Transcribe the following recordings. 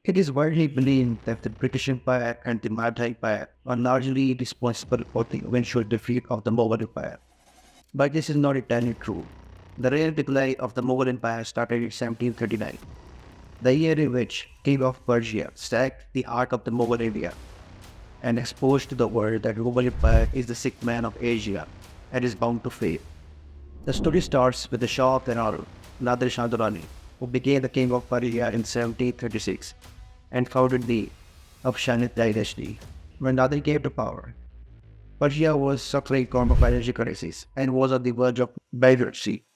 It is widely believed that the British Empire and the Maratha Empire are largely responsible for the eventual defeat of the Mughal Empire. But this is not entirely true. The real decline of the Mughal Empire started in 1739, the year in which King of Persia sacked the heart of the Mughal India and exposed to the world that Mughal Empire is the sick man of Asia and is bound to fail. The story starts with the Shah of Tehran, Nadir Shah Durrani, who became the king of Persia in 1736 and founded the Afshanid dynasty. When Nadir came to power, Persia was suffering from a financial crisis and was on the verge of bankruptcy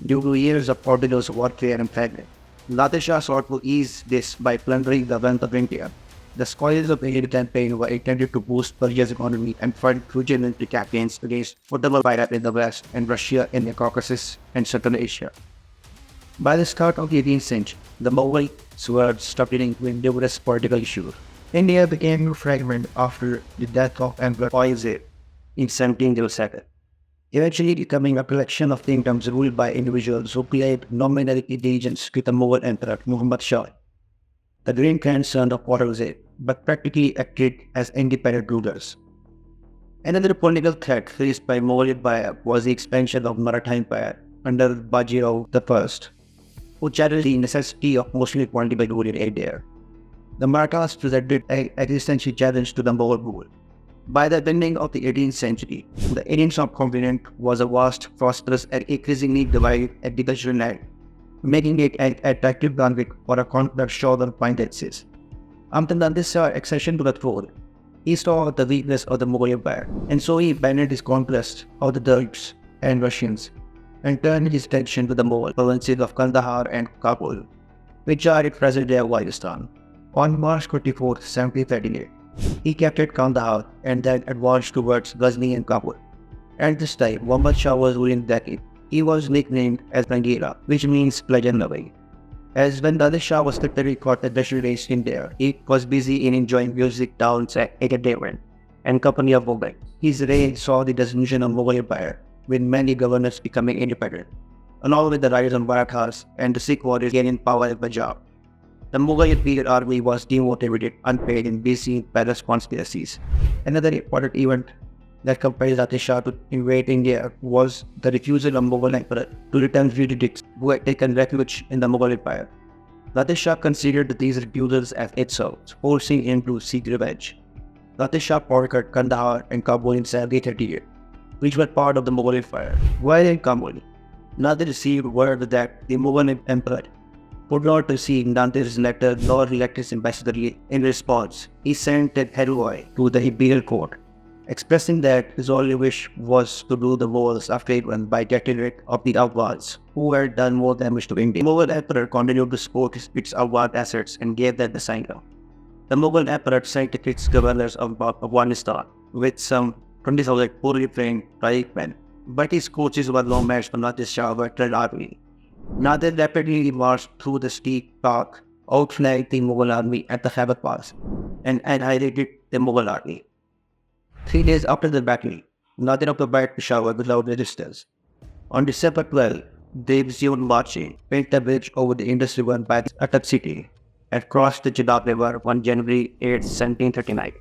due to years of continuous warfare and famine. Nadir Shah sought to ease this by plundering the wealth of India. The spoils of the Indian campaign were intended to boost Persia's economy and fund future military campaigns against Ottoman Empire in the West and Russia in the Caucasus and Central Asia. By the start of the 18th century, the Mughals were struggling with numerous political issues. India became fragmented after the death of Emperor Aurangzeb in 1707, eventually becoming a collection of kingdoms ruled by individuals who claimed nominal allegiance to the Mughal Emperor Muhammad Shah, the great grandson of Aurangzeb, but practically acted as independent rulers. Another political threat faced by Mughal Empire was the expansion of Maratha Empire under Bajirao I, who challenged the necessity of mostly political rule in India. The Marathas presented an existential challenge to the Mughal rule. By the beginning of the 18th century, the Indian subcontinent was a vast, prosperous, and increasingly divided agricultural land, making it an attractive target for a conqueror southern finances. After Nadir Shah's accession to the throne, he saw the weakness of the Mughal Empire, and so he abandoned his conquest of the Turks and Russians and turned his attention to the Mughal provinces of Kandahar and Kabul, which are in present-day Afghanistan. On March 24, 1738, he captured Kandahar and then advanced towards Ghazni and Kabul. At this time, Muhammad Shah was ruling Delhi. He was nicknamed as Rangira, which means pleasure-loving. As when Nadir Shah was literally caught at the race in there, he was busy in enjoying music, dance, and entertainment, and company of women. His reign saw the dissolution of Mughal Empire, with many governors becoming independent, along with the rise of Marathas and the Sikh warriors gaining power in Punjab. The Mughal Imperial Army was demotivated, unpaid, and busy in palace conspiracies. Another important event that compelled Nadir Shah to invade India was the refusal of Mughal Emperor to return fugitives who had taken refuge in the Mughal Empire. Nadir Shah considered these refusals as insults, forcing him to seek revenge. Nadir Shah conquered Kandahar and Kabul in 1738, which were part of the Mughal Empire. While in Kabul, Nadir received word that the Mughal Emperor would not receive Nadir's letter nor elect his ambassador. In response, he sent an envoy to the imperial court, expressing that his only wish was to do the Mughals a favor by getting rid of the Afghans, who had done more damage to India. The Mughal Emperor continued to support its Afghan assets and gave them the sign-off. The Mughal Emperor sent its governors of Afghanistan with some 20,000 poorly trained pikemen, but his coaches were no match for Nadir Shah's veteran army. Nadir rapidly marched through the steep path, outflanked the Mughal army at the Khyber Pass, and annihilated the Mughal army. 3 days after the battle, Nadir occupied Peshawar without resistance. On December 12, they resumed marching, built a bridge over the Indus River by the Attock city, and crossed the Chenab River on January 8, 1739.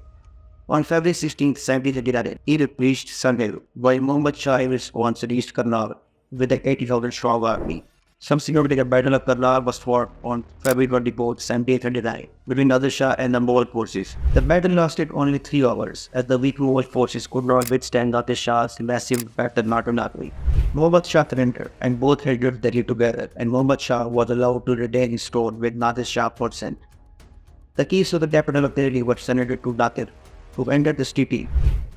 On February 16, 1739, he reached Sandhil, while Muhammad Shah in response reached Karnal with an 80,000 strong army. Subsequently, the Battle of Karnal was fought on February 24, 1739, between Nadir Shah and the Mughal forces. The battle lasted only 3 hours, as the weak Mughal forces could not withstand Nadir Shah's massive battle army. Muhammad Shah surrendered, and both held Delhi together, and Muhammad Shah was allowed to retain his throne with Nadir Shah consent. The keys to the capital of Delhi were surrendered to Nadir, who entered the city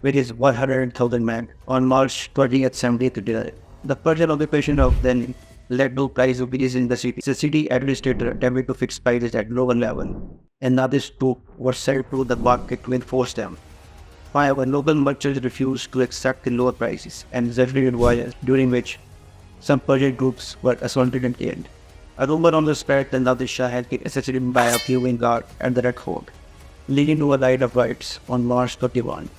with his 100,000 men on March 20, 1739. The Persian occupation of Delhi led to price increases in the city. The city administrator attempted to fix prices at lower level, and Nadir's troops were sent to the market to enforce them. However, local merchants refused to accept the lower prices and resulted in violence, during which some Persian groups were assaulted and killed. A rumor on the spread that Nadir Shah had been assassinated by a viewing guard at the Red Fort, leading to a night of riots on March 31,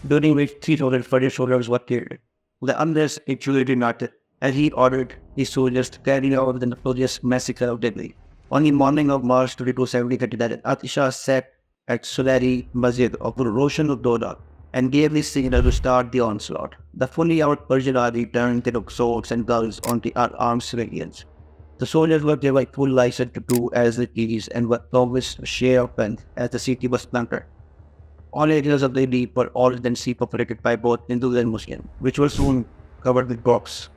during which 3,000 Persian soldiers were killed. The unrest infuriated Nadir, and he ordered his soldiers to carry out the notorious massacre of Delhi. On the morning of March 22, 1739, Nadir Shah sat at Sulari Masjid of Roshan Uddoda and gave the signal to start the onslaught. The fully armed Persian army turned their swords and guns on the unarmed civilians. The soldiers were given full license to do as they pleased and were promised a share of wealth as the city was plundered. All areas of the deep were all densely populated by both Hindus and Muslims, which were soon covered with corpses.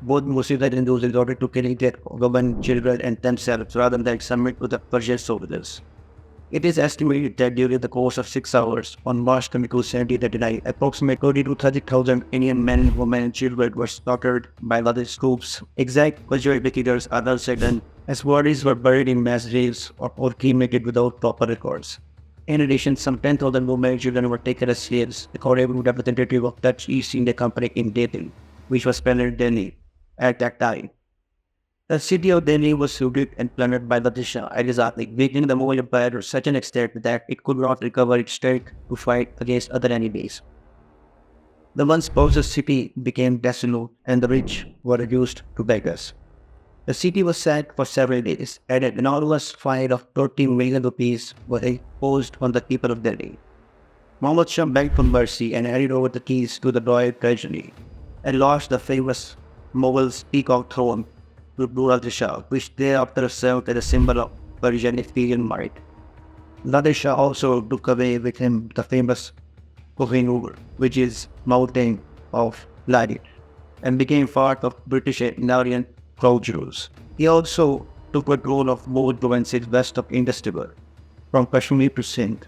Both Muslims and Hindus resorted to killing their women, children, and themselves rather than submit to the Persian soldiers. It is estimated that during the course of 6 hours on March 22, 1739, approximately 30 to 30,000 Indian men, women, and children were slaughtered by Nadir's troops. Exact casualty figures are uncertain, as bodies were buried in mass graves or cremated without proper records. In addition, some 10,000 women and children were taken as slaves, according to representative of Dutch East India Company in Delhi, which was present in Delhi at that time. The city of Delhi was looted and plundered by Nadir Shah and his army, weakening the Mughal Empire to such an extent that it could not recover its strength to fight against other enemies. The once prosperous city became desolate and the rich were reduced to beggars. The city was sacked for several days and an enormous fine of 30 million rupees was imposed on the people of Delhi. Muhammad Shah begged for mercy and handed over the keys to the royal treasury and lost the famous Mughal peacock throne to Nadir Shah, which thereafter served as a symbol of Persian imperial might. Nadir Shah also took away with him the famous Kohinoor, which is mountain of light, and became part of British and Indian crown. He also took control of more provinces west of Indus River, from Kashmir to Sindh.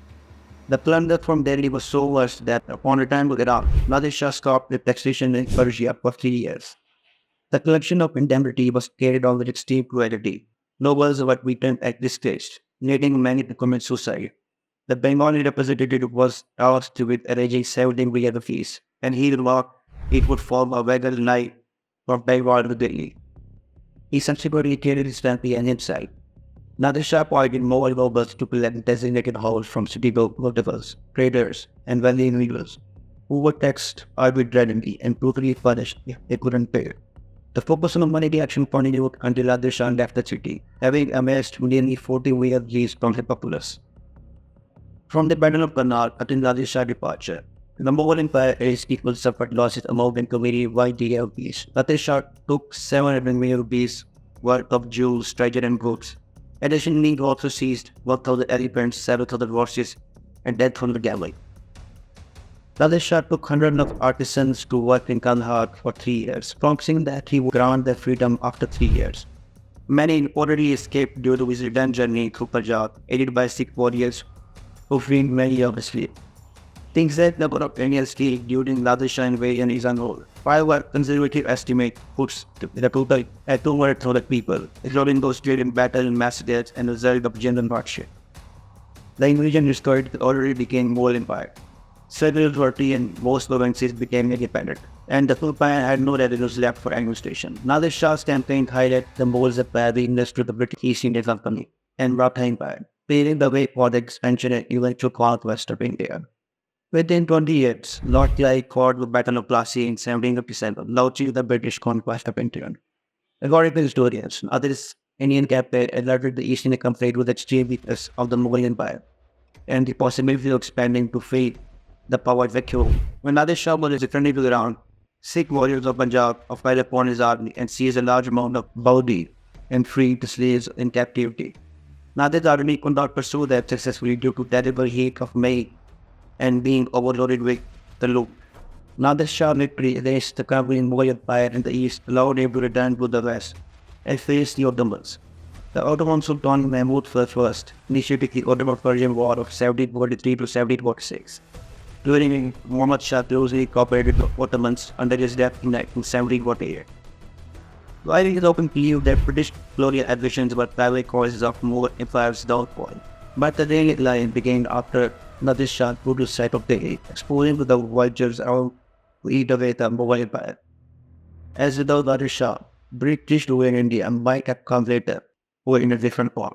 The plunder from Delhi was so vast that upon return to Iraq, Nadir Shah stopped the taxation in Persia for 3 years. The collection of indemnity was carried on with extreme cruelty. Nobles were beaten at this stage, leading many to commit suicide. The Bengali representative was tasked with arranging 17 million fees, and he remarked it would form a wagon line from Bengal to Delhi. He subsequently carried his family and himself. Nadir Shah appointed more nobles to collect designated house from city notables, traders, and wealthy individuals, who were taxed arbitrarily and brutally punished if they couldn't pay. The focus on money action continued until Nadir Shah left the city, having amassed nearly 40 million rupees from the populace. From the Battle of Karnal until Nadir Shah's departure, the Mughal Empire and its people suffered losses amounting to very wide rupees. Nadir Shah took 700 million rupees worth of jewels, treasure, and goods. Additionally, he also seized 1,000 elephants, 7,000 horses, and 10,000 camels. Nadir Shah took hundreds of artisans to work in Kandahar for 3 years, promising that he would grant their freedom after 3 years. Many reportedly escaped due to his return journey through Punjab, aided by Sikh warriors who freed many of the slaves. The exact number of Indians killed during Nadir Shah invasion is unknown. However, conservative estimate puts the total at 200,000 people, including those killed in battle and massacres and the result of general hardship. The invasion destroyed the already became Mughal Empire. Several authority and most provinces became independent, and the empire had no revenues left for administration. Nadir Shah's campaign highlighted the Mughals empire weakness to the British East India Company and Maratha Empire, paving the way for the expansion and eventual conquest of India. Within 20 years, Lord Clive fought the Battle of Plassey in 1757, launching the British conquest of India. According to historians, Nadir's Indian campaign alerted the East India Company to the extreme weakness of the Mughal Empire and the possibility of expanding to free the power vacuum. When Nadir Shah was returning to the ground, Sikh warriors of Punjab fired upon his army and seized a large amount of booty and freed the slaves in captivity. Nadir's army could not pursue them successfully due to terrible heat of May and being overloaded with the loot. Nadir Shah's victory against the conquering Mughal Empire in the east allowed him to return to the west and face the Ottomans. The Ottoman Sultan Mahmud I initiated the Ottoman-Persian War of 1743 to 1746. During Muhammad Shah closely cooperated with the Ottomans under his death in 1748. While it is often believed that British colonial ambitions were primary causes of Mughal Empire's downfall, but the real line began after Nadir Shah took the site of Delhi, exposing to the vultures around to eat away the Mughal Empire. As without Nadir Shah, British rule in India might have come later, or in a different form.